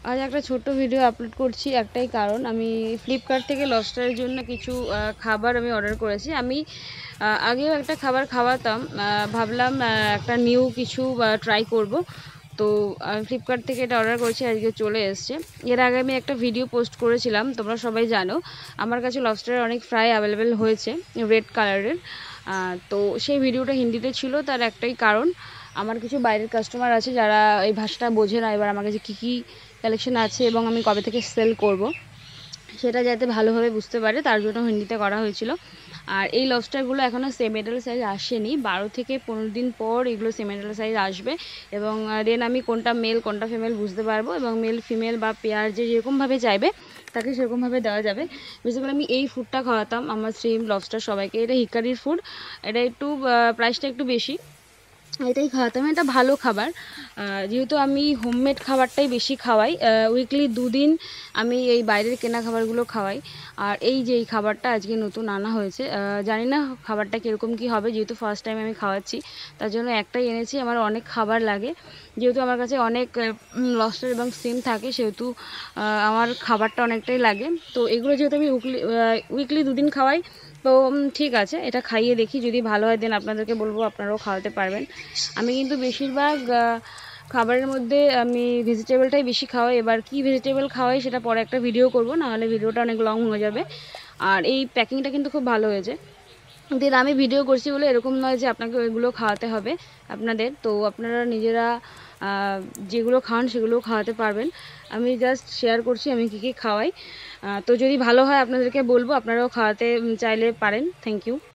আজ একটা ছোট্ট ভিডিও আপলোড করছি, একটাই কারণ আমি ফ্লিপকার্ট থেকে লবস্টারের জন্য কিছু খাবার আমি অর্ডার করেছি। আমি আগেও একটা খাবার খাওয়াতাম, ভাবলাম একটা নিউ কিছু ট্রাই করব। তো আমি ফ্লিপকার্ট থেকে এটা অর্ডার করেছি, আজকে চলে এসছে। এর আগে আমি একটা ভিডিও পোস্ট করেছিলাম, তোমরা সবাই জানো আমার কাছে লবস্টারের অনেক ফ্রাই অ্যাভেলেবেল হয়েছে রেড কালারের। তো সেই ভিডিওটা হিন্দিতে ছিল, তার একটাই কারণ আমার কিছু বাইরের কাস্টমার আছে যারা এই ভাষাটা বোঝে না। এবার আমার কাছে কী কী কালেকশন আছে এবং আমি কবে থেকে সেল করব সেটা যাতে ভালোভাবে বুঝতে পারে, তার জন্য হিন্দিতে করা হয়েছিল। আর এই লবস্টারগুলো এখনও সেমিডাল সাইজ আসেনি, 12 থেকে 15 দিন পর এগুলো সেমিডাল সাইজ আসবে। এবং দেন আমি কোনটা মেল কোনটা ফিমেল বুঝতে পারবো, এবং মেল ফিমেল বা পেয়ার যে যেরকমভাবে চাইবে তাকে সেরকমভাবে দেওয়া যাবে। বেসিক্যালি আমি এই ফুডটা খাওয়াতাম আমার শ্রিম্প লবস্টার সবাইকে। এটা হিকারির ফুড, এটা একটু প্রাইসটা একটু বেশি, এটাই খাওয়াতাম। এটা ভালো খাবার, যেহেতু আমি হোমমেড খাবারটাই বেশি খাওয়াই। উইকলি 2 দিন আমি এই বাইরের কেনা খাবারগুলো খাওয়াই। আর এই যে এই খাবারটা আজকে নতুন আনা হয়েছে, জানি না খাবারটা কীরকম কী হবে, যেহেতু ফার্স্ট টাইম আমি খাওয়াচ্ছি তার জন্য একটাই এনেছি। আমার অনেক খাবার লাগে, যেহেতু আমার কাছে অনেক লবস্টার এবং সিম থাকে, সেহেতু আমার খাবারটা অনেকটাই লাগে। তো এগুলো যেহেতু আমি উইকলি 2 দিন খাওয়াই, তো ঠিক আছে, এটা খাইয়ে দেখি, যদি ভালো হয় দেন আপনাদেরকে বলবো, আপনারাও খাওয়াতে পারবেন। আমি কিন্তু বেশিরভাগ খাবারের মধ্যে আমি ভেজিটেবলটাই বেশি খাওয়াই। এবার কি ভেজিটেবল খাওয়াই সেটা পরে একটা ভিডিও করব, নাহলে ভিডিওটা অনেক লং হয়ে যাবে। আর এই প্যাকিংটা কিন্তু খুব ভালো হয়েছে। দেন আমি ভিডিও করছি বলে এরকম নয় যে আপনাকে ওইগুলো খাওয়াতে হবে আপনাদের, তো আপনারা নিজেরা যেগুলো খান সেগুলোও খাওয়াতে পারবেন। আমি জাস্ট শেয়ার করছি আমি কী কী খাওয়াই। তো যদি ভালো হয় আপনাদেরকে বলবো, আপনারাও খাওয়াতে চাইলে পারেন। Thank you.